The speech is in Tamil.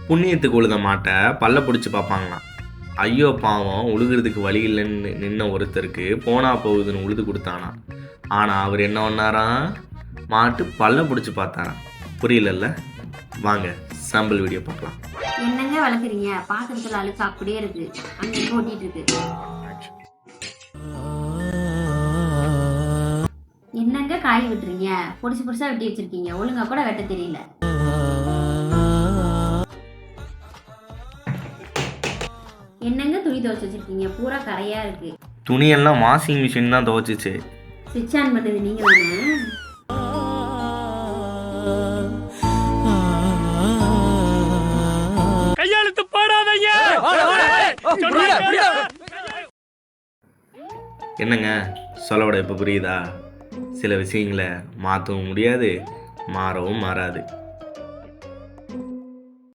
புண்ணியத்துக்கு உழுத மாட்டை பல்ல பிடிச்சி பார்ப்பாங்களாம். ஐயோ பாவம், உழுகிறதுக்கு வழி இல்லைன்னு நின்ன ஒருத்தருக்கு போனா போகுதுன்னு உழுது கொடுத்தானா. ஆனால் அவர் என்ன பண்ணாராம், மாட்டு பல்ல பிடிச்சி பார்த்தாராம். புரியலல்ல? வாங்க சாம்பிள் வீடியோ பார்க்கலாம். என்னங்க வளர்க்குறீங்க? பாத்திரத்துல அழுக்கு அப்படியே இருக்கு, அங்கே ஓட்டிட்டு இருக்கு. என்னங்க காய் விட்டுறீங்க? பொடிசு பொடிசா வெட்டி வச்சிருக்கீங்க, ஒழுங்கா கூட வெட்ட தெரியல. என்னங்க துணி துவைச்சு வச்சிருக்கீங்க? பூரா கரையா இருக்கு. துணியெல்லாம் வாஷிங் மிஷின் தான் துவைச்சிச்சு. ஸ்விட்ச் ஆன் பண்ணது நீங்க தானே? கையெழுத்து போடாதீங்க. என்னங்க சொல்லோட இப்போ புரியுதா? சில விஷயங்களை மாற்றவும் முடியாது, மாறவும் மாறாது.